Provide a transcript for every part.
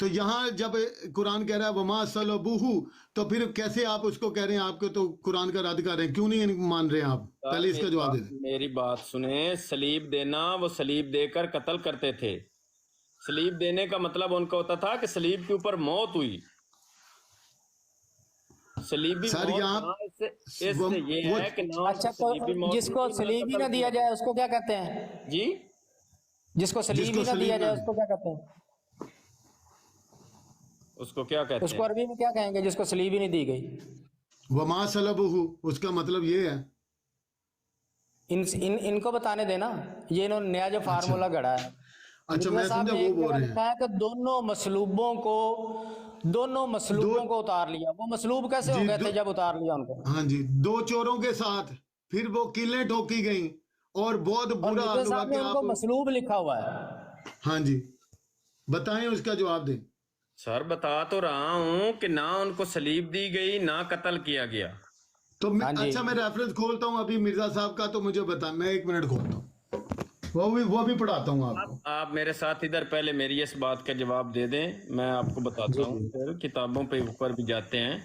تو یہاں جب قرآن کہہ رہا ہے وما صلبوہ، تو پھر کیسے آپ اس کو کہہ رہے ہیں آپ کو تو قرآن کا رد کر رہے ہیں؟ کیوں نہیں مان رہے ہیں آپ؟ پہلے اس کا جواب دے دیں۔ میری بات سنیں، سلیب دینا، وہ سلیب دے کر قتل کرتے تھے۔ سلیب دینے کا مطلب ان کا ہوتا تھا کہ سلیب کے اوپر موت ہوئی۔ سلیبی سر موت یہاں نہ اس سے یہ وہ ہے کہ نہ ان اچھا کو تو سلیبی موت جس کو ہوئی، نہ سلیب ہی قتل نہ دیا کیا۔ جائے اس کو کیا کہتے ہیں؟ جی جس کو سلیب ہی نہ دیا جائے اس کو کیا کہتے ہیں؟ اس کو کیا کہتے اس ہیں؟ کو عربی میں کیا کہیں گے جس کو سلیب ہی نہیں دی گئی؟ وما صلبوہ، اس کا مطلب یہ ہے۔ ان کو بتانے دینا، یہ انہوں نے نیا جو فارمولا گھڑا ہے۔ اچھا مرزا میں صاحب سمجھا نے وہ ایک بول جگہ رہے لکھا ہیں ہے کہ دونوں مسلوبوں کو اتار لیا۔ وہ مسلوب کیسے ہو جی گئے تھے جب اتار لیا ان کو؟ ہاں جی، دو چوروں کے ساتھ پھر وہ قلعیں ٹھوکی گئیں اور بہت اور برا مرزا حال ہوا صاحب کہ نے ان کو آپ، مسلوب لکھا ہوا ہے۔ ہاں جی بتائیں اس کا جواب دیں۔ سر بتا تو رہا ہوں کہ نہ ان کو سلیب دی گئی، نہ قتل کیا گیا۔ تو ہاں جی، اچھا میں ریفرنس کھولتا ہوں ابھی مرزا صاحب کا، تو مجھے بتا، میں ایک منٹ کھولتا ہوں، وہ بھی پڑھاتا ہوں آپ کو۔ آپ میرے ساتھ ادھر پہلے میری اس بات کا جواب دے دیں، میں آپ کو بتاتا جی ہوں، جی پھر کتابوں پہ اوپر بھی جاتے ہیں۔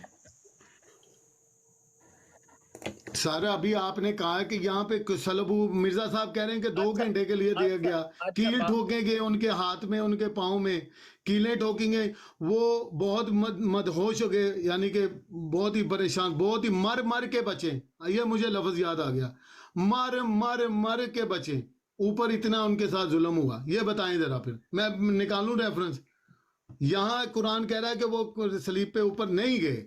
سارا ابھی آپ نے کہا کہ یہاں پہ صلبو، مرزا صاحب کہہ رہے ہیں کہ 2 گھنٹے کے لیے دیا گیا، کیل ٹھوکیں گے ان کے ہاتھ میں، ان کے پاؤں میں کیلیں ٹھوکیں گے، وہ بہت مدہوش ہو گئے، یعنی کہ بہت ہی پریشان، بہت ہی مر کے بچے۔ یہ مجھے لفظ یاد آ گیا، مر کے بچے، اوپر اتنا ان کے ساتھ ظلم ہوا۔ یہ بتائیں ذرا، پھر میں نکالوں ریفرنس۔ یہاں قرآن کہہ رہا ہے کہ وہ صلیب پہ اوپر نہیں گئے،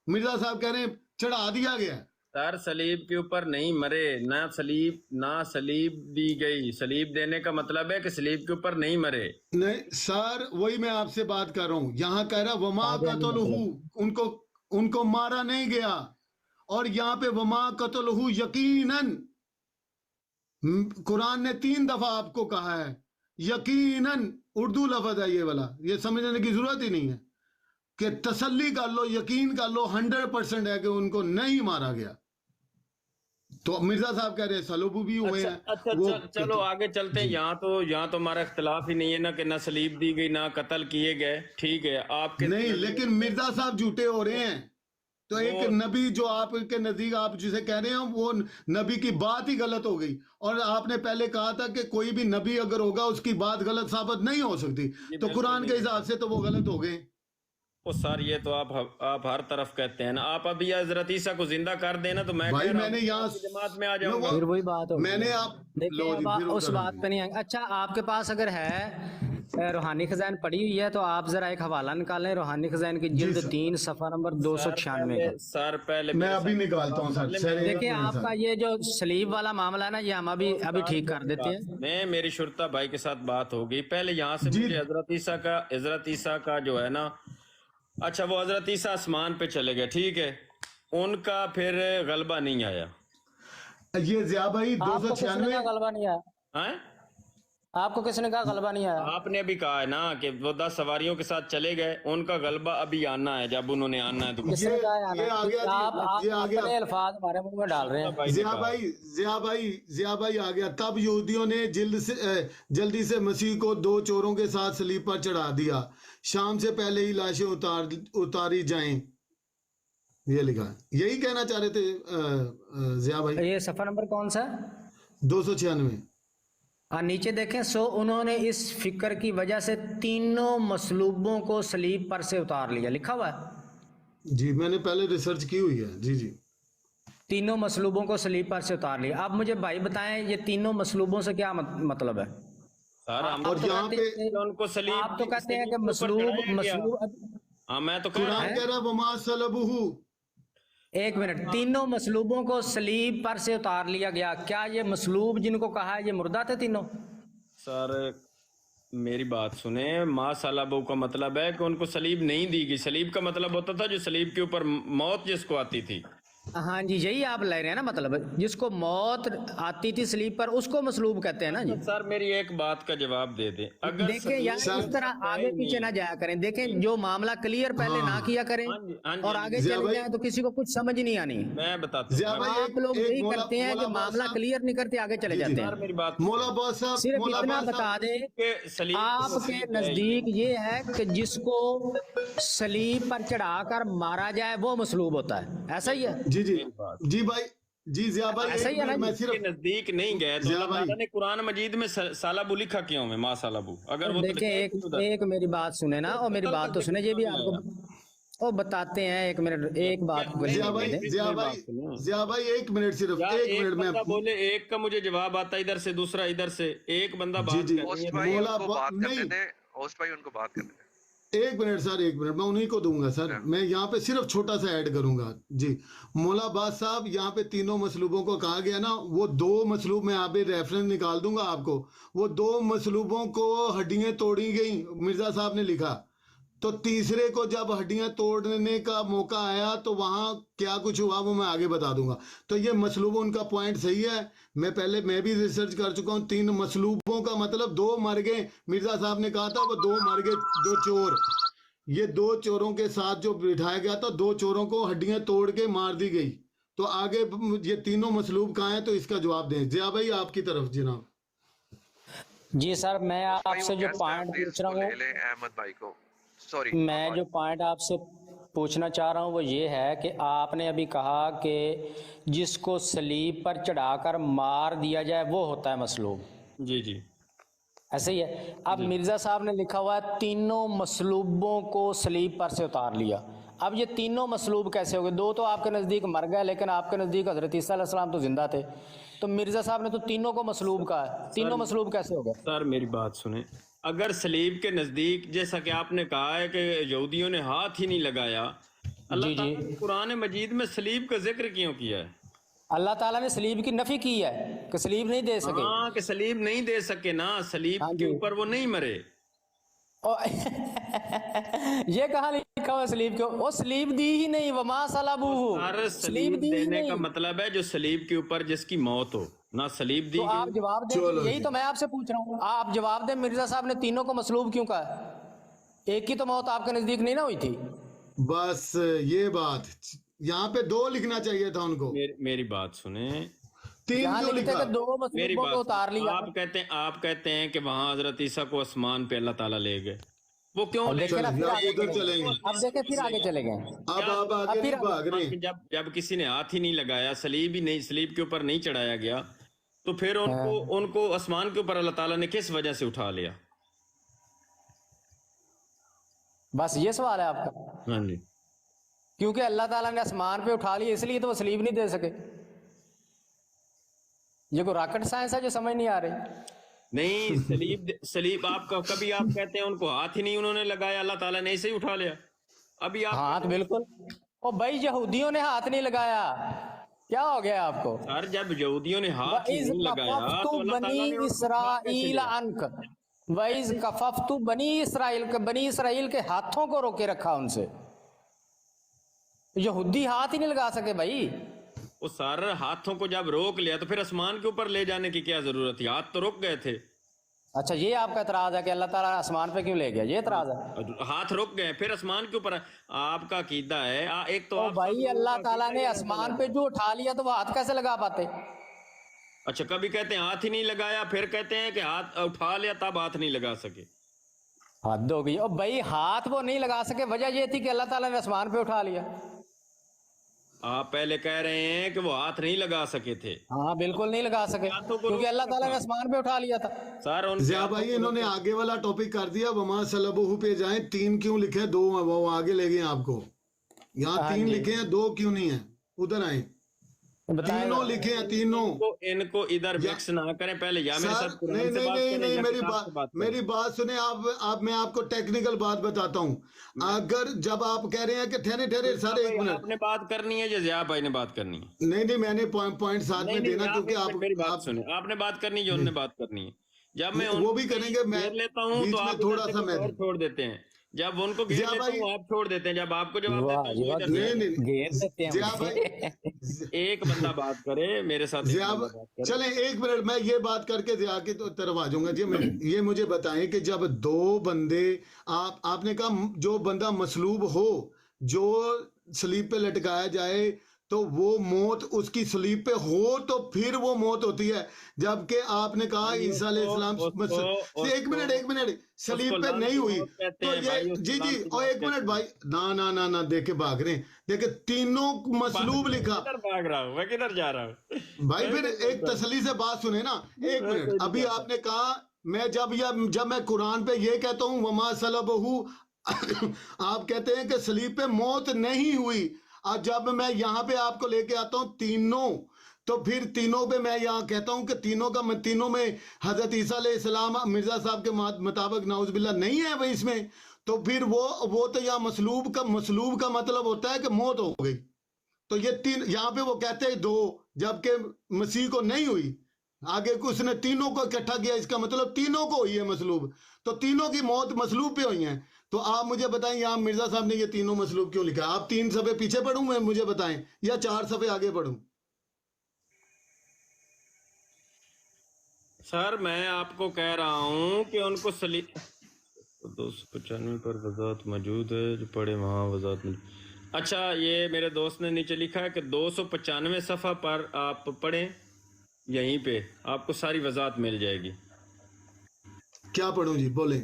مرزا صاحب کہہ رہے ہیں چڑھا دیا گیا۔ سر سلیب کے اوپر نہیں مرے، نہ سلیب دی گئی۔ سلیب دینے کا مطلب ہے کہ سلیب کے اوپر نہیں مرے۔ نہیں سر، وہی میں آپ سے بات کر رہا ہوں، یہاں کہہ رہا وما قتلہ، ان کو مارا نہیں گیا، اور یہاں پہ وما قتلہ یقیناً، قرآن نے 3 دفعہ آپ کو کہا ہے یقیناً، اردو لفظ ہے یہ والا، یہ سمجھنے کی ضرورت ہی نہیں ہے، کہ تسلی کر لو، یقین کر لو، 100% ہے کہ ان کو نہیں مارا گیا۔ تو مرزا صاحب کہہ رہے ہیں سلوبو بھی ہوئے ہیں۔ اچھا چلو آگے چلتے ہیں۔ یہاں تو ہمارا اختلاف ہی نہیں ہے نا کہ نہ سلیب دی گئی نہ قتل کیے گئے، ٹھیک ہے آپ کے نہیں، لیکن مرزا صاحب جھوٹے ہو رہے ہیں۔ تو ایک نبی جو آپ کے نزدیک آپ جسے کہہ رہے ہیں، وہ نبی کی بات ہی غلط ہو گئی، اور آپ نے پہلے کہا تھا کہ کوئی بھی نبی اگر ہوگا اس کی بات غلط ثابت نہیں ہو سکتی، تو قرآن کے حساب سے تو وہ غلط ہو گئے۔ وہ سر یہ تو آپ ہر طرف کہتے ہیں نا۔ آپ ابھی حضرت عیسیٰ کو زندہ کر دینا تو میں بھائی کہہ رہا میں نے ہوں یہاں آپ کی جماعت میں آ جاؤں گا۔ پھر وہی بات ہوگی۔ میں نے آپ دیکھیں اب اس بات پہ نہیں آئیں گے۔ اچھا آپ کے پاس اگر ہے روحانی خزائن پڑھی ہوئی ہے تو آپ ذرا ایک حوالہ نکالیں، روحانی خزائن کی جلد 3 صفحہ نمبر 296 کا۔ سر پہلے میں ابھی نکالتا ہوں سر۔ دیکھیں آپ کا یہ جو سلیب والا معاملہ ہے نا، یہ ہم ابھی ٹھیک کر دیتے ہیں۔ میں میری شرطہ بھائی کے ساتھ بات ہو گئی، پہلے یہاں سے مجھے حضرت عیسیٰ کا جو ہے نا، اچھا وہ حضرت عیسیٰ آسمان پہ چلے گئے، ٹھیک ہے، ان کا پھر غلبہ نہیں آیا۔ یہ ضیاء بھائی آپ کو کس نے 296 کہا غلبہ نہیں آیا؟ ہاں آپ کو کس نے کہا غلبہ نہیں آیا؟ آپ نے ابھی کہا ہے نا کہ وہ 10 سواریوں کے ساتھ چلے گئے، ان کا غلبہ ابھی آنا ہے، جب انہوں نے آنا ہے تو کس نے کہا یہ آ گیا جی، یہ آ گیا اپنے الفاظ ہمارے منہ میں ڈال رہے ہیں۔ ضیاء بھائی آ گیا۔ تب یہودیوں نے جلدی سے مسیح کو 2 چوروں کے ساتھ صلیب پر چڑھا دیا، شام سے پہلے ہی لاشیں اتاری جائیں۔ یہ لکھا ہے، یہی کہنا چاہ رہے تھے ضیاء بھائی؟ یہ صفحہ نمبر کون سا؟ 296۔ نیچے دیکھیں، انہوں نے اس فکر کی وجہ سے تینوں مصلوبوں کو صلیب پر سے اتار لیا، لکھا ہوا ہے۔ جی میں نے پہلے ریسرچ کی ہوئی ہے۔ جی تینوں مصلوبوں کو صلیب پر سے اتار لیا۔ اب مجھے بھائی بتائیں یہ تینوں مصلوبوں سے کیا مطلب ہے؟ اور یہاں پہ ان کو صلیب آپ تو کہتے ہیں کہ مصلوب میں تو قرآن کہہ رہا وما صلبوہ۔ ایک منٹ، تینوں مصلوبوں کو صلیب پر سے اتار لیا گیا، کیا یہ مصلوب جن کو کہا ہے یہ مردہ تھے تینوں؟ سر میری بات سنیں، ما صلبو کا مطلب ہے کہ ان کو صلیب نہیں دی گئی۔ صلیب کا مطلب ہوتا تھا جو صلیب کے اوپر موت جس کو آتی تھی۔ ہاں جی یہی آپ لے رہے ہیں نا، مطلب جس کو موت آتی تھی سلیب پر اس کو مصلوب کہتے ہیں نا جی. سر میری ایک بات کا جواب دے دیں. اگر دیکھیں یار سر- اس طرح آگے پیچھے نہ جایا کریں. دیکھیں جو معاملہ کلیئر پہلے نہ کیا کریں ہاں جی، ہاں جی، اور ہاں جی. آگے ضیاء چلے بھائی- جائیں تو کسی کو کچھ سمجھ نہیں آنی. میں بتاتا ضیاء ہوں. بھائی آپ لوگ یہی کرتے ہیں کہ معاملہ کلیئر نہیں کرتے، آگے چلے جاتے سر ہیں. میری بات مولا عباس صاحب، صرف مولا اتنا عباس بتا صاحب، دے کہ سلیب آپ کے نزدیک یہ ہے کہ جس کو سلیب پر چڑھا کر مارا جائے وہ مصلوب ہوتا ہے، ایسا ہی ہے؟ جی جی میری بات. جی بھائی، جی ضیاء بھائی ایسا ایک ہی ہے نا منٹ، میں جی؟ صرف کے نزدیک نہیں گئے تو ضیاء اللہ بھائی- تعالیٰ نے قرآن مجید میں سالبو لکھا کیوں ہے؟ ماں سالبو. اگر وہ تو دیکھیں لکھا ہے ایک کیوں ادھر؟ ایک میری بات سنیں نا، اور میری بات تو سنیں، یہ بھی آپ کو وہ بتاتے ہیں. ایک منٹ ایک بات کو ضیاء لکھنے بھائی دیں. ضیاء بھائی ضیاء بھائی ایک منٹ، صرف یار ایک ایک منٹ میں بندہ بولے، ایک کا مجھے جواب آتا ہے ادھر سے، دوسرا ادھر سے، ایک بندہ جی بات جی کر رہی ہوسٹ ہے. بھائی مولا ان کو بات کرنے نہیں، دیں، ہوسٹ بھائی ان کو بات کرنے دیں. ایک منٹ سر، ایک منٹ میں انہی کو دوں گا سر. میں یہاں پہ صرف چھوٹا سا ایڈ کروں گا. جی مولا عباس صاحب، یہاں پہ تینوں مصلوبوں کو کہا گیا نا، وہ دو مصلوب میں آپ ریفرنس نکال دوں گا آپ کو. وہ دو مصلوبوں کو ہڈیاں توڑی گئیں، مرزا صاحب نے لکھا. تو تیسرے کو جب ہڈیاں توڑنے کا موقع آیا تو وہاں کیا کچھ ہوا وہ میں آگے بتا دوں گا. تو یہ مصلوب ان کا پوائنٹ صحیح ہے. میں بھی ریسرچ کر چکا ہوں. 3 مصلوبوں کا مطلب 2 مر گئے. مرزا صاحب نے کہا تھا وہ 2 مر گئے، 2 چور. یہ 2 چوروں کے ساتھ جو بٹھایا گیا تھا، 2 چوروں کو ہڈیاں توڑ کے مار دی گئی. تو آگے یہ تینوں مصلوب کہاں ہیں؟ تو اس کا جواب دیں. ضیاء بھائی آپ کی طرف جناب. جی سر میں ہوسٹ آپ بھائی سے وہ جو گیسٹ ہے، پوائنٹ پلیز پوچھ رہا وہ لے ہوں، لیں احمد بھائی کو. سوری میں جو پوائنٹ آپ سے پوچھنا چاہ رہا ہوں وہ یہ ہے کہ آپ نے ابھی کہا کہ جس کو سلیب پر چڑھا کر مار دیا جائے وہ ہوتا ہے مصلوب، جی جی ایسے ہی ہے. اب مرزا صاحب نے لکھا ہوا ہے تینوں مصلوبوں کو سلیب پر سے اتار لیا. اب یہ تینوں مصلوب کیسے ہو گئے؟ 2 تو آپ کے نزدیک مر گئے، لیکن آپ کے نزدیک حضرت عیسیٰ علیہ السلام تو زندہ تھے. تو مرزا صاحب نے تو تینوں کو مصلوب کہا ہے، تینوں مصلوب کیسے ہو گئے؟ سر میری بات سنیں. اگر سلیب کے نزدیک، جیسا کہ آپ نے کہا ہے کہ یہودیوں نے ہاتھ ہی نہیں لگایا، اللہ جی تعالیٰ نے قرآن مجید میں سلیب کا ذکر کیوں کیا ہے؟ اللہ تعالیٰ نے سلیب کی نفی کی ہے کہ سلیب نہیں دے سکے. ہاں کہ سلیب نہیں دے سکے نا، سلیب ہاں کے جی. اوپر وہ نہیں مرے. یہ کہاں لکھا ہوا سلیب کے؟ وہ سلیب دی ہی نہیں، وما صلبوہ، سر سلیب دی ہی دینے کا نہیں. مطلب ہے جو سلیب کے اوپر جس کی موت ہو، نہ سلیب دی تو آپ گئی. جواب دیں، چلو یہی جی. تو میں آپ سے پوچھ رہا ہوں. آپ جواب دیں مرزا صاحب نے تینوں کو مصلوب کیوں کہا ہے؟ ایک کی تو موت آپ کے نزدیک نہیں نہ ہوئی تھی؟ بس یہ بات یہاں پہ 2 لکھنا چاہیے تھا ان کو. میری بات سنیں. 3 یہاں کیوں لکھتے لکھا؟ کہ 2 میری مصلوبوں کو بات اتار سنیں. لیا. آپ کہتے ہیں کہ وہاں حضرت عیسیٰ کو آسمان پہ اللہ تعالیٰ لے گئے. وہ کیوں اب لے دیکھیں نا گئے؟ پھر اب آگے ادھر چلے چلیں گئے. گے. اب دیکھیں پھر آگے چلے گئے. اب آگے نہیں بھاگ رہے ہیں. جب کسی نے ہاتھ ہی نہیں لگایا، سلیب کے اوپر نہیں چڑھایا گیا، تو پھر ان کو آسمان کے اوپر اللہ تعالیٰ نے کس وجہ سے اٹھا لیا؟ بس یہ سوال ہے آپ کا؟ ہاں جی. کیونکہ اللہ تعالیٰ نے آسمان پہ اٹھا لی، اس لیے تو وہ سلیب نہیں دے سکے. یہ کوئی راکٹ سائنس ہے جو سمجھ نہیں آ رہی؟ نہیں، سلیب آپ کا کبھی آپ کہتے ہیں ان کو ہاتھ ہی نہیں انہوں نے لگایا، اللہ تعالیٰ نے ایسے ہی اٹھا لیا. ابھی آپ ہاتھ بالکل. او بھائی یہودیوں نے ہاتھ نہیں لگایا، کیا ہو گیا آپ کو؟ سر جب یہودیوں نے ہاتھ ہی وَإِذْ نہیں لگایا كَفَفْتُ تو اللہ تعالیٰ نے بَنِي ان کو اٹھا کیسے إِسْرَائِيلَ لیا؟ عَنْكَ وَإِذْ كَفَفْتُ بَنِي إِسْرَائِيلَ کہ بنی اسرائیل کے ہاتھوں کو روکے رکھا ان سے. یہودی ہاتھ ہی نہیں لگا سکے بھائی. وہ سارے ہاتھوں کو جب روک لیا تو پھر آسمان کے اوپر لے جانے کی کیا ضرورت تھی؟ ہاتھ تو رک گئے تھے. اچھا یہ آپ کا اعتراض ہے کہ اللہ تعالیٰ آسمان پہ کیوں لے گیا، یہ اعتراض ہے؟ ہاتھ رک گئے پھر آسمان کے اوپر. آپ کا عقیدہ ہے ایک تو او آپ بھائی اللہ تعالیٰ نے آسمان پہ جو اٹھا لیا تو وہ ہاتھ کیسے لگا پاتے؟ اچھا کبھی کہتے ہیں ہاتھ ہی نہیں لگایا، پھر کہتے ہیں کہ ہاتھ اٹھا لیا تب ہاتھ نہیں لگا سکے. حد ہو گئی. او بھائی ہاتھ وہ نہیں لگا سکے، وجہ یہ تھی کہ اللہ تعالیٰ نے آسمان پہ اٹھا لیا. آپ پہلے کہہ رہے ہیں کہ وہ ہاتھ نہیں لگا سکے تھے. ہاں بالکل نہیں لگا سکے کیونکہ اللہ تعالیٰ نے آسمان پہ اٹھا لیا تھا. سر ضیاء بھائی انہوں نے آگے والا ٹاپک کر دیا، وما صلبوہ پہ جائیں. 3 کیوں لکھے؟ 2 وہ آگے لے گئے آپ کو. یہاں 3 لکھے ہیں، 2 کیوں نہیں ہیں؟ ادھر آئیں. تینوں لکھے ہیں، تینوں. ان کو ادھر مکس نہ کریں. پہلے یا میرے سر ساتھ قرآن سے بات کریں یا کتاب سے بات کریں. میری بات سنیں. آپ میں آپ کو ٹیکنیکل بات بتاتا ہوں. اگر جب آپ کہہ رہے ہیں کہ ٹھہرے سارے ایک منٹ، آپ نے بات کرنی ہے یا ضیاء بھائی نے بات کرنی ہے؟ نہیں میں نے پوائنٹ ساتھ میں دینا، کیونکہ میری بات سنیں. آپ نے بات کرنی ہے، انہوں نے بات کرنی ہے. جب میں وہ بھی کریں گے، میں لیتا ہوں بیچ تو میں آپ تھوڑا سا میں اور چھوڑ دیتے ہیں. जब उनको घेर जिया लेते भाई हैं वो आप छोड़ देते हैं, जब आपको जवाब वाह देते जी हैं वो वाह, इधर से नहीं नहीं घेर देते हैं जिया मुझे। भाई एक बंदा बात करे मेरे साथ, एक जिया बंदा बात करे। चले एक मिनट मैं ये बात करके जिया की तो तरफ आ जाऊंगा जी। मैं ये मुझे बताएं कि जब दो बंदे आपने कहा जो बंदा मसलूब हो, जो सलीब पे लटकाया जाए तो वो मौत उसकी सलीब पे हो तो फिर वो मौत होती है, जबकि आपने कहा भाई ईसा अलैहिस्सलाम एक मिनट सलीब उसको पे लानती नहीं हुई मौत कहते तो हैं ये भाई, उसको जी लानती और मौत एक मिनट कहते भाई हैं। ना ना ना ना देखे भाग रहे हैं, देखे तीनों मसलूब लिखा किधर भाग रहा हूँ मैं, किधर जा रहा हूँ भाई, फिर एक तसल्ली से बात सुने ना। एक मैं मिनट कोई नहीं अभी कहता। आपने कहा मैं जब मैं कुरान पे ये कहता हूँ वमा सलबहू आप कहते हैं कि सलीब पे मौत नहीं हुई, और जब मैं यहाँ पे आपको लेके आता हूँ तीनों, तो फिर तीनों पे मैं यहाँ कहता हूँ कि तीनों में हजरत ईसा अलैहिस्सलाम मिर्जा साहब के मुताबिक नाउजुबिल्लाह नहीं है भाई इसमें, तो फिर वो तो यहाँ मसलूब का मतलब होता है कि मौत हो गई। तो ये तीन यहाँ पे वो कहते हैं दो, जबकि मसीह को नहीं हुई, आगे उसने तीनों को इकट्ठा किया, इसका मतलब तीनों को हुई है मसलूब, तो तीनों की मौत मसलूब पे हुई है। तो आप मुझे बताएं यहाँ मिर्जा साहब ने ये तीनों मसलूब क्यों लिखा? आप 3 सफ़े पीछे पढ़ूं मैं, मुझे बताएं, या 4 सफ़े आगे पढ़ूं? सर मैं आपको कह रहा हूँ कि उनको 295 पर वजात मौजूद है, जो पढ़े वहाँ वजात में। अच्छा ये मेरे दोस्त ने नीचे लिखा है कि 295 सफ़ा पर आप पढ़ें, यहीं पे आपको सारी वजात मिल जाएगी। क्या पढ़ूं जी, बोले?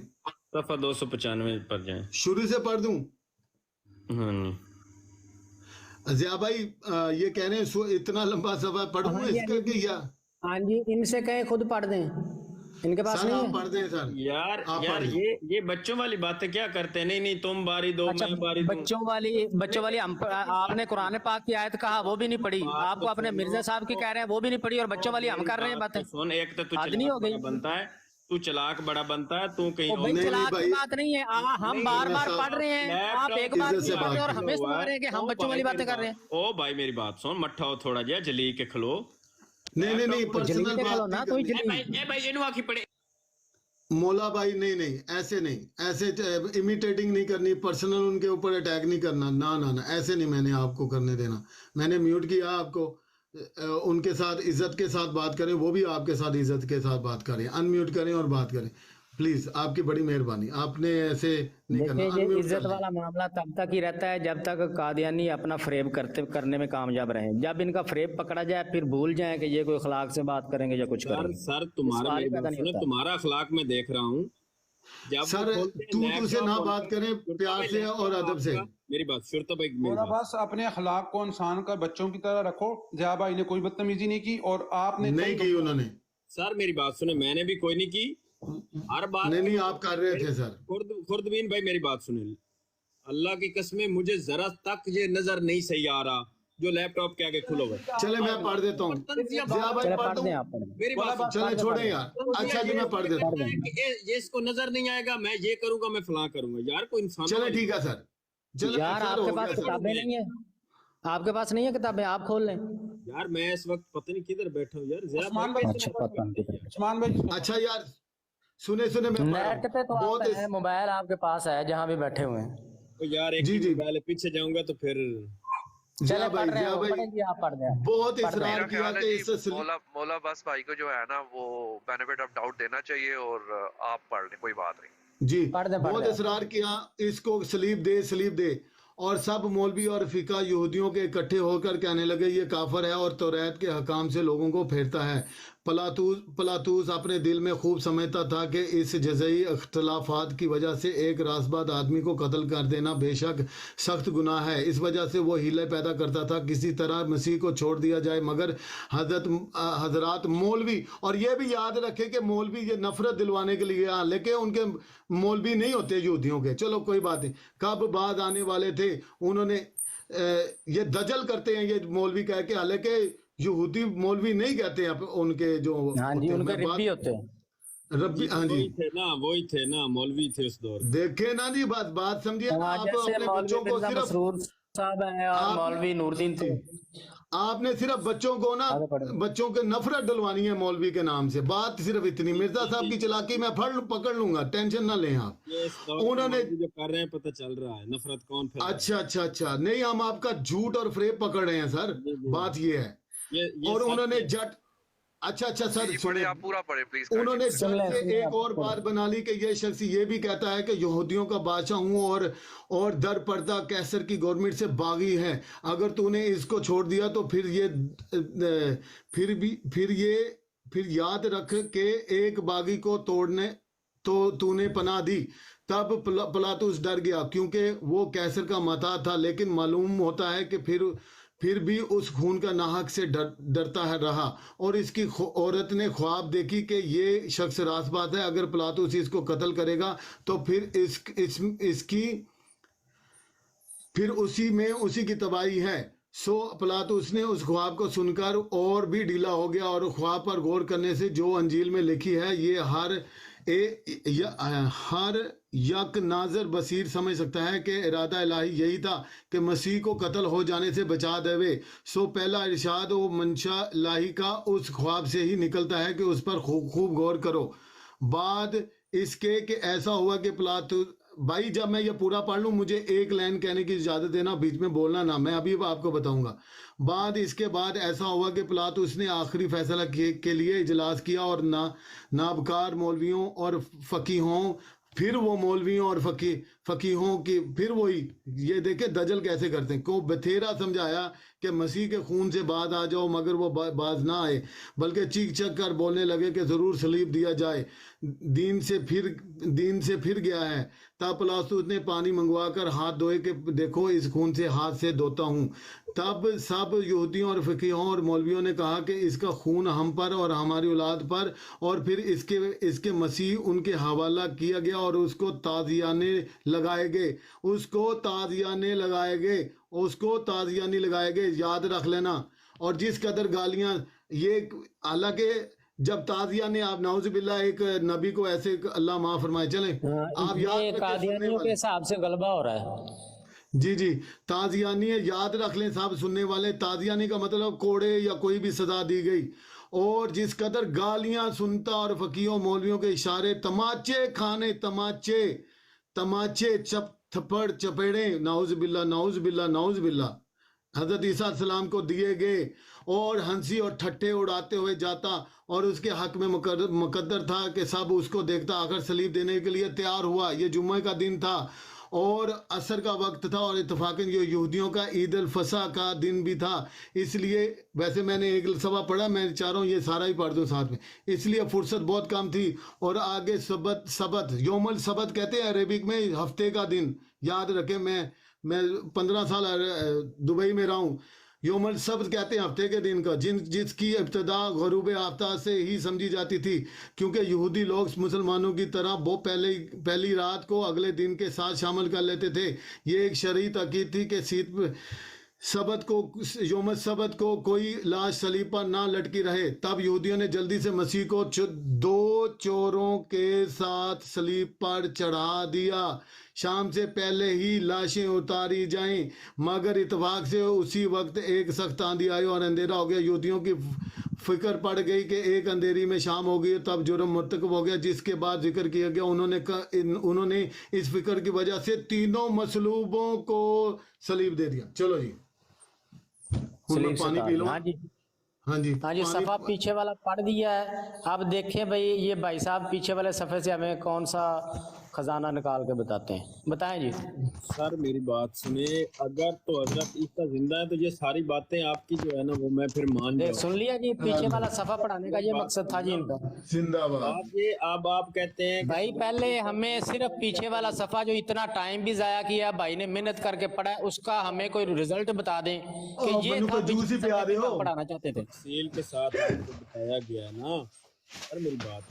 सफ़ा 295 पर जाएं। शुरू से पढ़ दूं? हाँ जी। जिया भाई ये कह रहे हैं इतना लंबा सफ़ा पढ़ूं हाँ जी, इसका कि या हाँ जी, इनसे कहें खुद पढ़ दें, इनके पास सर नहीं आप है। पढ़ दें सर, यार आप यार पढ़ दें। ये बच्चों वाली बातें क्या करते हैं? नहीं तुम बारी दो अच्छा, मैं बारी दूं। बच्चों वाली आपने कुरान पाक की आयत कहा वो भी नहीं पढ़ी, बात आपको तो अपने सुनो। मिर्जा साहब की कह रहे हैं वो भी नहीं पढ़ी, और बच्चों वाली हम मेरी कर रहे हैं बात बातें। तो सुन, एक तो तू हद नहीं हो चलाक गई? बड़ा बनता है, तू चलाक बड़ा बनता है, तू कहीं ओ भाई नहीं, चलाक भाई। की बात नहीं है, हम नहीं, बार बार साहब, पढ़ रहे हैं, आप एक बार इज्जत से नहीं पढ़ रहे और बात हमें सुना रहे हैं कि हम बच्चों वाली बातें कर रहे हैं। ओ भाई मेरी बात सुन, मट्ठा हो थोड़ा जिहा जली के खलो। नहीं जलील पर्सनल के बात खलो ना, नहीं कोई करनी। जलील। ए भाई इनु आखी पड़े। मौला भाई नहीं ऐसे इमिटेटिंग नहीं करनी, पर्सनल उनके ऊपर अटैक नहीं करना, ना ऐसे नहीं मैंने आपको करने देना। मैंने म्यूट किया आपको, उनके साथ इज्जत के साथ बात करें, वो भी आपके साथ इज्जत के साथ बात करें, अनम्यूट करें और बात करें प्लीज, आपकी बड़ी मेहरबानी, आपने ऐसे नहीं करना। देखिए ये अनम्यूट इज्जत कर दें। वाला मामला तब तक ही रहता है जब तक कादियानी अपना फ्रेब करने में कामयाब रहे। जब इनका फ्रेब पकड़ा जाए फिर भूल जाए कि ये कोई अखलाक से बात करेंगे या कुछ सर करेंगे। सर तुम्हारा सवाल मेरी पैदा बात नहीं सुनो, होता। तुम्हारा अखलाक में देख रहा हूँ। जब सर वो बोलते हैं तू लैपटॉप से ना और- बात करें, प्यार से और अदब से। मेरी बात शुरता भाई, मेरी बोला बात बस अपने अखलाक को इंसान का बच्चों की तरह रखो। जिया भाई ने कोई बदतमीजी नहीं की और आपने नहीं की उन्होंने, सर मेरी बात सुने, मैंने भी कोई नहीं की, हर बात नहीं आप कर रहे थे सर। खुर्दबीन भाई मेरी बात सुने, अल्लाह की कसमें मुझे जरा तक ये नजर नहीं सही आ रहा जो लैपटॉप के आगे खुला हुआ है। चले मैं पढ़ देता हूँ, जिया भाई चले पढ़ पढ़ दूं? दें आप पढ़ दें। मेरी बात सुन। चले छोड़े यार, अच्छा जी मैं पढ़ देता हूँ। ये इसको नजर नहीं आएगा, मैं ये करूंगा, मैं फलां करूंगा। यार कोई इंसान चले ठीक है सर, चले यार सर, आपके हो पास गया सर। किताबें नहीं है, आपके पास नहीं है किताबें, आप खोल लें। यार मैं इस वक्त पता नहीं किधर बैठा हूँ यार। ज़रा उस्मान भाई भाई, अच्छा पता नहीं। उस्मान भाई अच्छा यार सुने मैं पढ़ रहा नेट पे हूँ। तो आप बहुत है, मोबाइल आपके पास है जहाँ भी बैठे हुए हैं। तो यार एक जी, जी। पहले पीछे जाऊंगा तो फिर चले पढ़ रहे जिया हैं, भाई पढ़ेंगे आप पढ़ दें। बहुत पढ़ रहे हैं। इसरार मेरा किया ख्याल है कि जी इस मौला बस भाई को जो है ना वो बेनिफिट ऑफ डाउट देना चाहिए और आप पढ़ लें, कोई बात नहीं। जी पढ़ दे बहुत इसरार किया इसको सलीब दे, और सब मौलवी और फिका यहूदियों के इकट्ठे होकर कहने लगे ये काफर है और तौरात के हकाम से लोगों को फेरता है। पलातूस अपने दिल में खूब समझता था कि इस जज़ई अख्तलाफात की वजह से एक रासबाद आदमी को कत्ल कर देना बेशक सख्त गुनाह है। इस वजह से वो हीले पैदा करता था किसी तरह मसीह को छोड़ दिया जाए, मगर हजरात मौलवी, और ये भी याद रखे कि मौलवी ये नफरत दिलवाने के लिए, लेकिन उनके मौलवी नहीं होते यहूदियों के, चलो कोई बात नहीं, कब बाद आने वाले थे उन्होंने ये दजल करते हैं ये मौलवी कह के, हालांकि यहूदी मौलवी नहीं कहते हैं उनके जो हाँ जी, उनके रिब्बी होते हैं। रब्बी, हाँ जी वही थे ना मौलवी थे उस दौर। देखे ना जी, बात समझिए ना आप, जैसे अपने मौलवी बच्चों को मिर्जा सिर्फ मसरूर साहब हैं और आप- मौलवी नूरदीन थे, आपने सिर्फ बच्चों को ना, बच्चों के नफरत डलवानी है मौलवी के नाम से, बात सिर्फ इतनी। मिर्जा साहब की चालाकी मैं पकड़ लूंगा, टेंशन ना लें आप। ये इस दौर में उन्होंने जो कर रहे हैं पता चल रहा है नफरत कौन फैला रहा है। अच्छा, नहीं हम आपका झूठ और फ्रेब पकड़ रहे हैं सर, बात ये है। ये और सच उन्होंने है। जट अच्छा सर पढ़े, सुनिए, आप पूरा पढ़े प्लीज। उन्होंने सर से एक और बात बना ली कि ये शख्स ये भी कहता है कि यहूदियों का बादशाह हूँ और दर पर्दा कैसर की गवर्नमेंट से बागी है। अगर तूने इसको छोड़ दिया तो फिर याद रख के एक बागी को तोड़ने तो तूने पनाह दी। तब पिलातुस डर गया क्योंकि वो कैसर का मता था, लेकिन मालूम होता है कि फिर भी उस खून का नाहक से डरता है रहा। और इसकी औरत ने ख्वाब देखी कि ये शख्स रासबाज है, अगर पिलातुस इसको कत्ल करेगा तो फिर उसी की तबाही है। सो पिलातुस ने उस ख्वाब को सुनकर और भी ढीला हो गया, और ख्वाब पर गौर करने से जो अंजील में लिखी है ये हर यक नाजर बसीर समझ सकता है कि इरादा इलाही यही था कि मसीह को कत्ल हो जाने से बचा देवे। सो पहला इरशाद वो मंशा इलाही का उस ख्वाब से ही निकलता है कि उस पर खूब गौर करो। बाद इसके कि ऐसा हुआ कि पिलातुस, भाई जब मैं ये पूरा पढ़ लूँ मुझे एक लाइन कहने की इजाज़त देना, बीच में बोलना ना, मैं अभी आपको बताऊंगा। इसके बाद ऐसा हुआ कि पिलातुस ने आखिरी फैसला के लिए इजलास किया और नाबकार मौलवियों और फ़कीहों, फिर वो मौलवियों और फ़कीहों की फिर वही, ये देखे दजल कैसे करते हैं, को बथेरा समझाया कि मसीह के खून से बाज आ जाओ, मगर वो बाज ना आए, बल्कि चीख चख कर बोलने लगे कि ज़रूर सलीब दिया जाए, दीन से फिर गया है। तब पिलातुस ने पानी मंगवा कर हाथ धोए कि देखो इस खून से हाथ से धोता हूँ। तब सब यहूदियों और फ़कीहों और मौलवियों ने कहा कि इसका खून हम पर और हमारी औलाद पर, और फिर इसके मसीह उनके हवाला किया गया और उसको ताज़ियाने लगाए गए, याद रख लेना। और जिस कदर गालियां ये, हालांकि जब ताज़ियाने, आप नाउज़ुबिल्लाह एक नबी को ऐसे, अल्लाह माफ फरमाए, चलें आप याद कादियानियों के हिसाब से गलबा हो रहा है। जी ताज़ियानी है, याद रख लें साहब सुनने वाले, ताज़ियानी का मतलब कोड़े या कोई भी सजा दी गई। और जिस कदर गालियां सुनता और फकीरों मौलवियों के इशारे, तमाचे खाने, तमाचे थप्पड़ चपेड़े, नाउज़ुबिल्लाह हजरत ईसा सलाम को दिए गए, और हंसी और ठट्ठे उड़ाते हुए जाता, और उसके हक में मुकद्दर था कि सब उसको देखता। आखिर सलीब देने के लिए तैयार हुआ। ये जुम्मे का दिन था और असर का वक्त था, और इत्तफाकन ये यहूदियों का ईद अल फसह का दिन भी था। इसलिए वैसे मैंने एक सवा पढ़ा, मैं चाह रहा हूँ ये सारा ही पढ़ दूँ साथ में, इसलिए फुर्सत बहुत कम थी। और आगे सबत योमल सबत कहते हैं अरेबिक में हफ्ते का दिन, याद रखें। मैं 15 साल दुबई में रहा हूँ। योमल सब्त कहते हैं हफ्ते के दिन का, जिसकी इब्तदा गरूब आफ्ताब से ही समझी जाती थी, क्योंकि यहूदी लोग मुसलमानों की तरह वो पहली रात को अगले दिन के साथ शामिल कर लेते थे। ये एक शरई तकीद थी कि योम सबत को कोई लाश सलीब पर ना लटकी रहे। तब यहूदियों ने जल्दी से मसीह को 2 चोरों के साथ सलीब पर चढ़ा दिया, शाम से पहले ही लाशें उतारी जाएं। मगर इत्तेफाक से उसी वक्त एक सख्त आंधी आई और अंधेरा हो गया। यहूदियों की फिक्र पड़ गई कि एक अंधेरी में शाम हो गई, तब जुर्म मुर्तकब हो गया, जिसके बाद जिक्र किया गया। उन्होंने इस फिक्र की वजह से तीनों मसलूबों को सलीब दे दिया। चलो जी, पानी पी लो। हाँ जी सफ़ा पीछे वाला पढ़ दिया है। अब देखें भाई, ये भाई साहब पीछे वाले सफ़े से हमें कौन सा खजाना निकाल के बताते हैं, बताएं जी। सर मेरी बात सुने, अगर तो हजरत ईसा जिंदा है तो ये सारी बातें आपकी जो है ना वो मैं फिर मान जाऊं। सुन लिया जी, पीछे वाला सफ़ा पढ़ाने का ये मकसद था जी इनका। जिंदाबाद। अब आप कहते हैं भाई पहले हमें सिर्फ पीछे वाला सफ़ा जो इतना टाइम भी जाया किया भाई ने, मेहनत करके पढ़ा, उसका हमें कोई रिजल्ट बता दें कि ये था पढ़ाना चाहते थे। तफसील के साथ आपको बताया गया है ना। सर मेरी बात,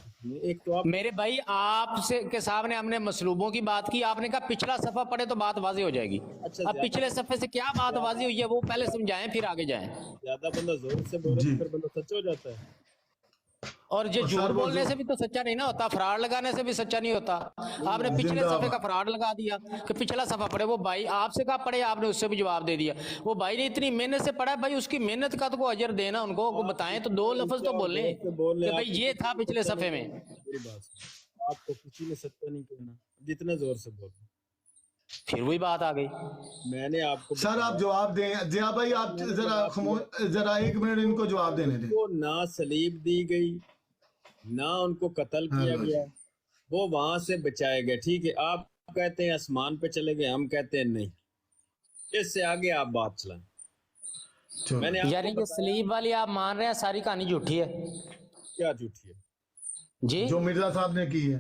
एक तो आप मेरे भाई आपसे के सामने हमने मसलूबों की बात की, आपने कहा पिछला सफ़ा पढ़े तो बात वाज़ेह हो जाएगी। अब पिछले सफ़े से क्या बात वाज़ेह हुई है वो पहले समझाएं फिर आगे जाएं। ज्यादा बंदा जोर से बोले तो फिर बंदा सच हो जाता है। और ये झूठ बोलने से भी तो सच्चा नहीं ना होता, फ्रॉड लगाने से भी सच्चा नहीं होता। आपने पिछले सफे का फ्रॉड लगा दिया कि पिछला सफा पढ़े, वो भाई आपसे कहा पढ़े, आपने उससे भी जवाब दे दिया। वो भाई ने इतनी मेहनत से पढ़ा, भाई उसकी मेहनत का तो को अजर देना, उनको बताएं तो 2 लफ्ज तो बोले कि भाई ये था पिछले सफे में। आपको किसी ने सच्चा नहीं कहना, जितना जोर से बोल, फिर वही बात आ गई। मैंने आपको सर आप जवाब दें जिया भाई, आप जरा 1 मिनट इनको जवाब देने दें। उनको ना सलीब दी गई, ना उनको कत्ल किया गया, वो वहां से बचाए गए। ठीक है, आप कहते हैं आसमान पे चले गए, हम कहते हैं नहीं। इससे आगे आप बात चलाएं। मैंने यानी कि सलीब वाली आप मान रहे हैं सारी कहानी झूठी है? क्या झूठी है जी, जो मिर्जा साहब ने की है।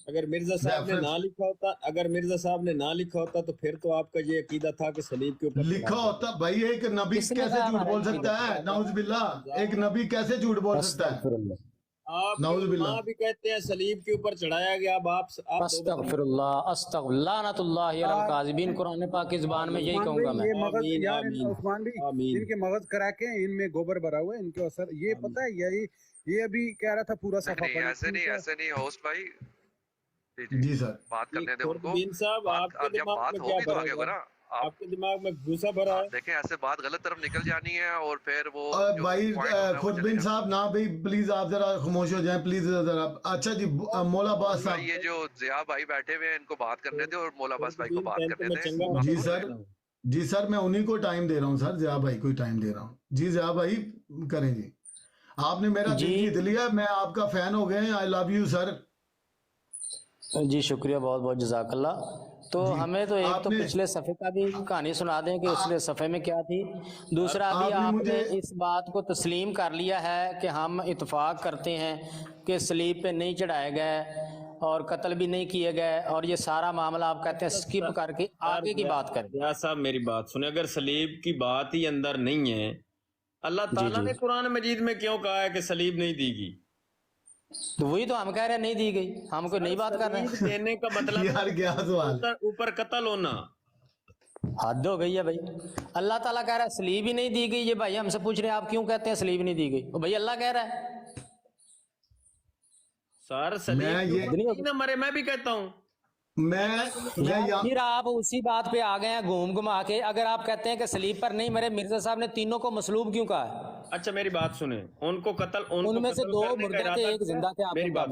अगर मिर्जा साहब ने ना लिखा होता, अगर मिर्जा साहब ने ना लिखा होता तो फिर तो आपका ये अकीदा था कि सलीब के ऊपर लिखा होता भाई, एक नबी कैसे झूठ बोल सकता है? नाउजुबिल्लाह, एक नबी कैसे झूठ बोल सकता है? आप नाउजुबिल्लाह भी कहते हैं सलीब के ऊपर चढ़ाया गया। अब आप अस्तगफिरुल्लाह अस्तगफिरुल्लाह लानतुल्लाहि अलल काज़िबीन, कुरान पाक की ज़बान में यही कहूंगा मैं। ये मगज आमीन, यार आमीन, उस्मान भी, आमीन। इनके मगज क्रैक हैं, इनमें गोबर भरा हुआ है, इनके असर ये पता है। ये अभी कह रहा था पूरा सफा नहीं, ऐसे नहीं होस्ट भाई, जी सर बात करने दे उनको। खुर्दबीन साहब, आपके जब दिमाग बात में क्या होगी तो भरा आगे हुआ होगा है? ना। आपके दिमाग में भूसा भरा है। देखें, ऐसे बात गलत तरफ निकल जानी है और फिर वो जो भाई point होना है वो खुर्दबीन चलेगा। साहब ना भाई, प्लीज आप जरा खामोश हो जाएं प्लीज जरा। अच्छा जी, मौला अब्बास भाई साहब। ये जो जिया भाई बैठे हुए हैं, इनको बात करने दे और मौला अब्बास भाई को बात खुर्दबीन करने में दे। चंगा जी मामला सर, है। जी सर, मैं उन्हीं को टाइम दे रहा हूँ सर, जिया भाई को टाइम दे रहा हूँ। जी जिया भाई करें जी, आपने मेरा दिल जीत लिया, मैं आपका फैन हो गए। I love you sir. जी शुक्रिया, बहुत बहुत जज़ाकल्लाह। तो हमें तो एक तो पिछले सफ़े का भी कहानी सुना दें कि पिछले सफ़े में क्या थी। दूसरा अभी आपने इस बात को तस्लीम कर लिया है कि हम इत्तेफाक करते हैं कि सलीब पे नहीं चढ़ाए गए और कत्ल भी नहीं किए गए, और ये सारा मामला आप कहते हैं स्किप करके आगे की बात करें। या साहब मेरी बात सुने, अगर सलीब की बात ही अंदर नहीं है, अल्लाह ताला ने कुरान मजीद में क्यों कहा है कि सलीब नहीं दी गई? तो वही तो हम कह रहे हैं नहीं दी गई, हम कोई नई बात कर रहे हैं। देने का मतलब यार क्या सवाल, ऊपर कत्ल होना। हद हो गई है भाई। अल्लाह ताला कह रहा है सलीब ही नहीं दी गई, ये भाई हमसे पूछ रहे हैं आप क्यों कहते हैं सलीब नहीं दी गई? तो भाई अल्लाह कह रहा है सर सलीब ना मरे, मैं भी कहता हूँ। फिर आप उसी बात पे आ गए हैं घूम घुमा के। अगर आप कहते हैं कि सलीब पर नहीं मरे, मिर्जा साहब ने तीनों को मसलूब क्यों कहा है? अच्छा मेरी बात सुने, उनको कत्ल, उनमें से 2 मुर्दे थे, 1 जिंदा थे। मेरी बात,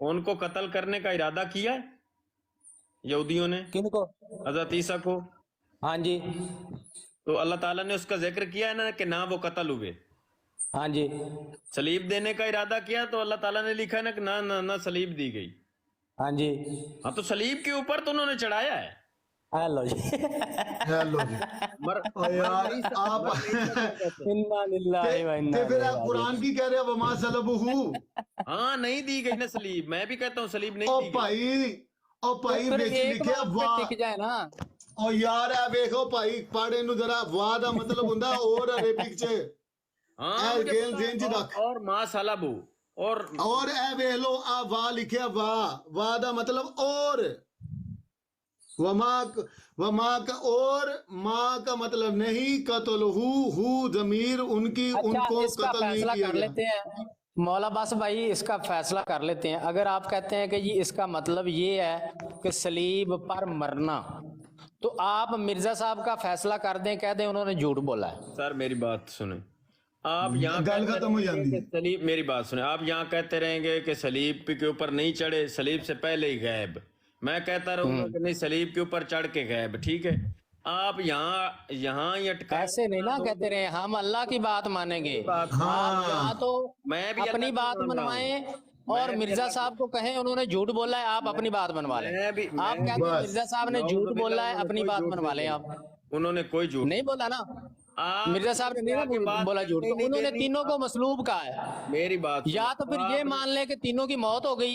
उनको कत्ल करने का इरादा किया है यहूदियों ने? किनको? हजरत ईसा को। हाँ जी। तो अल्लाह ताला ने उसका जिक्र किया है ना कि ना वो कत्ल हुए। हाँ जी। सलीब देने का इरादा किया तो अल्लाह ताला ने लिखा ना कि ना ना ना सलीब दी गई। हाँ जी। हाँ, तो सलीब के ऊपर तो उन्होंने चढ़ाया है। हेलो जी। हेलो जी। यार आप इन्ना लिल्लाहि व इन्ना फिर आप कुरान की कह रहे हो वमा सलबहू। हाँ नहीं दी गई ना सलीब, मैं भी कहता हूँ सलीब नहीं दी गई। ओ भाई लिखे वाह टिक जाए ना। ओ यार ए देखो भाई पढ़े नु जरा वाह दा मतलब हुंदा और अरेबिक च। हाँ गेल जेन च रख और मा सलबू और ए वेख लो आ वाह लिखिया वाह दा मतलब और, वमा का और, माँ का मतलब नहीं, कत्ल हु जमीर उनकी। अच्छा, उनको इसका कत्ल नहीं फैसला किया कर गया। लेते हैं मौला अब्बास भाई, इसका फैसला कर लेते हैं। अगर आप कहते हैं कि ये इसका मतलब ये है कि सलीब पर मरना, तो आप मिर्जा साहब का फैसला कर दें, कह दें उन्होंने झूठ बोला है। सर मेरी बात सुने, आप यहाँ गल खत्म हो जाती है। सलीब, मेरी बात सुने, आप यहाँ कहते रहेंगे कि सलीब के ऊपर नहीं चढ़े, सलीब से पहले ही गायब। मैं कहता रहूंगा कि नहीं सलीब के ऊपर चढ़ के गायब। ठीक है, आप यहाँ ऐसे नहीं ना कहते रहे, हम अल्लाह की बात मानेंगे। आप यहाँ तो मैं भी अपनी बात मनवाएं और मिर्जा साहब को कहें उन्होंने झूठ बोला है, आप अपनी बात मनवा लें। आप कहते हैं मिर्जा साहब ने झूठ बोला है, अपनी बात मनवा लें आप। उन्होंने कोई झूठ नहीं बोला ना, मिर्जा साहब ने नहीं बोला झूठ, तो उन्होंने तीनों को मसलूब कहा है। मेरी बात, या तो फिर ये मान ले कि तीनों की मौत हो गई,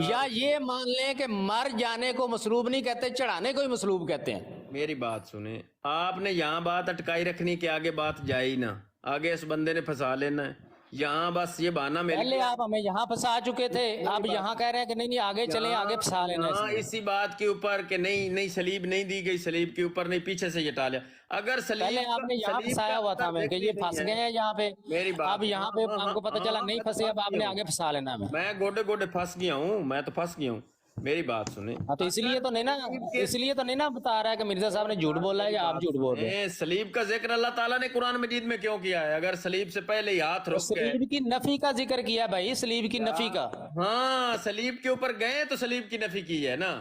या ये मान ले कि मर जाने को मसलूब नहीं कहते, चढ़ाने को ही मसलूब कहते हैं। मेरी बात सुने, आपने यहाँ बात अटकाई रखनी कि आगे बात जाए ना, आगे इस बंदे ने फंसा लेना है। यहाँ बस ये बहाना मिल पहले गया। आप हमें यहाँ फंसा चुके थे, अब यहाँ कह रहे हैं कि नहीं नहीं आगे चले, आगे फंसा लेना हाँ, इसमें। इसी बात के ऊपर कि नहीं नहीं सलीब नहीं दी गई, सलीब के ऊपर नहीं, पीछे से ये टाला। अगर सलीब पहले आपने यहाँ सलीब फंसाया का हुआ था अंदर हमें कि ये देखनी फंस नहीं गए है। हैं यहाँ पे, मेरी बात अब यहाँ पे हाँ, हमको पता चला नहीं मैं तो फंसे, अब फंस आपने गया आगे फंसा लेना हमें। मैं गोडे गोडे फंस गया हूँ, मैं तो फंस गया हूँ। मेरी बात सुने, हाँ, तो इसलिए तो नहीं ना, इसलिए तो नहीं ना बता रहा है कि मिर्जा साहब ने झूठ बोला है या आप झूठ बोल रहे हैं। सलीब का जिक्र अल्लाह ताला ने कुरान मजीद में क्यों किया है? अगर सलीब से पहले ही हाथ तो रुक गए, सलीब की नफी का जिक्र किया भाई, सलीब की नफी का। हाँ सलीब के ऊपर गए तो सलीब की नफी की है ना।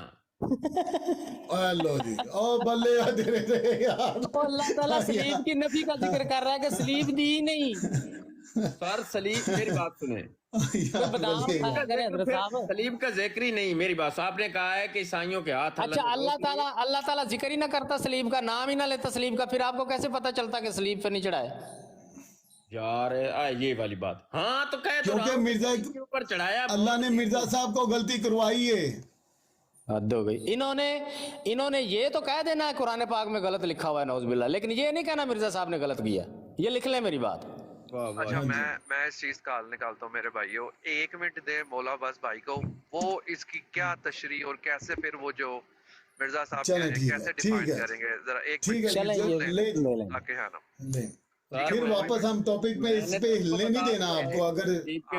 लो जी, ओ बल्ले यार तेरे से यार। तो अल्लाह ताला सलीब की नफी का जिक्र कर रहा है कि सलीब दी ही नहीं। सर सलीब, मेरी बात सुने, तो बादाम खाया करें हजरत साहब। सलीब का जिक्र ही नहीं। मेरी बात, आपने कहा है कि ईसाइयों के हाथ अच्छा, अल्लाह ताला जिक्र ही ना करता सलीब का, नाम ही ना लेता सलीब का, फिर आपको कैसे पता चलता कि सलीब पे नहीं चढ़ाए? यार ये वाली बात। हाँ तो कहे तो क्योंकि राम मिर्जा के ऊपर चढ़ाया अल्लाह ने मिर्जा साहब को गलती करवाई है। हद हो गई। इन्होंने ये तो कह देना है कुरान पाक में गलत लिखा हुआ है नौजुबिल्लाह, लेकिन ये नहीं कहना मिर्जा साहब ने गलत किया। ये लिख ले मेरी बात। अच्छा, मैं इस चीज का हल निकालता हूँ मेरे भाइयों। 1 मिनट दे मौला अब्बास भाई को, वो इसकी क्या तशरीह और कैसे फिर वो जो मिर्जा साहब चलें, ठीक है, कैसे ठीक डिफाइन है, करेंगे, जरा 1 ठीक मिनट है, चलें, जो ये ले ले लें। ताकि है ना। ले। फिर वापस हम टॉपिक में इस पे हिलने नहीं देना आपको, अगर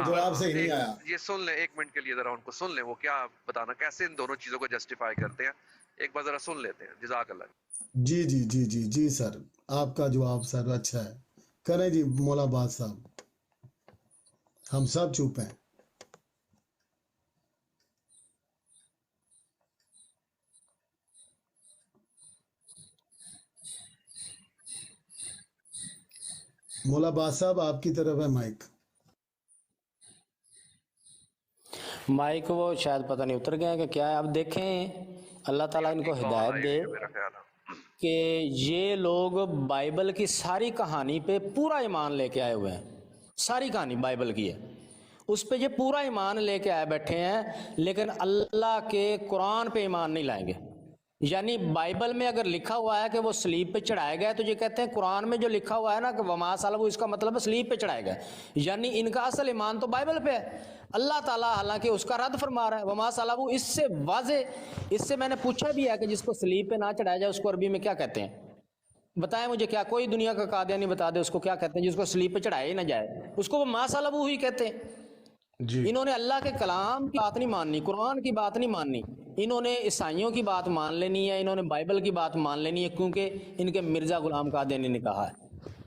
जवाब सही नहीं आया। ये सुन ले 1 मिनट के लिए, जरा उनको सुन ले, वो क्या बताना, कैसे इन दोनों चीजों को जस्टिफाई करते हैं। एक बार जरा सुन लेते हैं। जज़ाकल्लाह। जी जी जी जी जी सर, आपका जवाब सर अच्छा है। करें जी मौला बाद साहब, हम सब चुप हैं। मौला बाद साहब आपकी तरफ है माइक। माइक वो शायद पता नहीं उतर गए कि क्या है। अब देखें, अल्लाह ताला इनको हिदायत दे मेरा ख्याल है कि ये लोग बाइबल की सारी कहानी पे पूरा ईमान लेके आए हुए हैं। सारी कहानी बाइबल की है, उस पे ये पूरा ईमान लेके आए बैठे हैं, लेकिन अल्लाह के कुरान पे ईमान नहीं लाएंगे। यानी बाइबल में अगर लिखा हुआ है कि वो सलीब पे चढ़ाए गए, तो ये कहते हैं कुरान में जो लिखा हुआ है ना कि वमा सलबू, इसका मतलब है सलीब पे चढ़ाए गए। यानी इनका असल ईमान तो बाइबल पे है। अल्लाह ताला हालांकि उसका रद्द फरमा रहा है, वमा सलबू, इससे वाजे। इससे मैंने पूछा भी है कि जिसको सलीब पे ना चढ़ाया जाए उसको अरबी में क्या कहते हैं? बताएं मुझे, क्या कोई दुनिया का कादियानी बता दे उसको क्या कहते हैं जिसको सलीब पे चढ़ाया ही ना जाए? उसको वो मा सलबू ही कहते हैं। जी इन्होंने अल्लाह के कलाम की बात नहीं माननी, कुरान की बात नहीं माननी, इन्होंने ईसाइयों की बात मान लेनी है, इन्होंने बाइबल की बात मान लेनी है, क्योंकि इनके मिर्जा गुलाम कादियानी ने कहा है।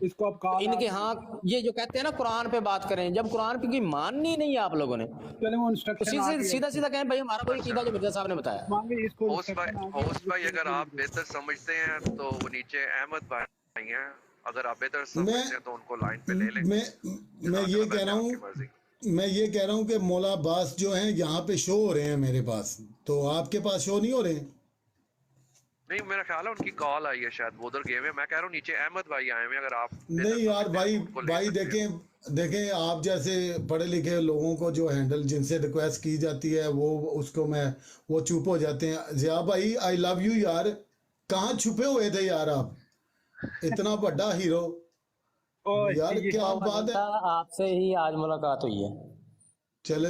इसको अब कहा इनके हाँ, ये जो कहते हैं ना कुरान पे बात करें, जब कुरान पे की माननी नहीं है आप लोगों ने, चले वो तो इंस्ट्रक्शन सीधा सीधा कहें भाई हमारा कोई कीदा जो मिर्जा साहब ने बताया। मांगे इसको होस्ट भाई अगर आप बेहतर समझते हैं तो वो नीचे अहमद भाई हैं, अगर आप बेहतर समझते हैं तो उनको लाइन पे ले लें। मैं ये कह रहा हूँ, आपकी मर्जी। मैं ये कह रहा हूँ कि मौला अब्बास जो हैं यहाँ पे शो हो रहे हैं मेरे पास, तो आपके पास शो नहीं हो रहे हैं? नहीं, मेरा ख्याल है उनकी कॉल आई है, शायद वो उधर गए हुए। मैं कह रहा हूँ नीचे अहमद भाई आए हुए हैं, अगर आप नहीं यार भाई, उनको ले भाई सकते हैं। देखें आप जैसे पढ़े लिखे लोगों को जो हैंडल, जिनसे रिक्वेस्ट की जाती है वो चुप हो जाते हैं। जिया भाई आई लव यू यार, कहाँ छुपे हुए थे यार आप, इतना बड़ा हीरो यार, क्या बात है। आपसे ही आज मुलाकात हुई है।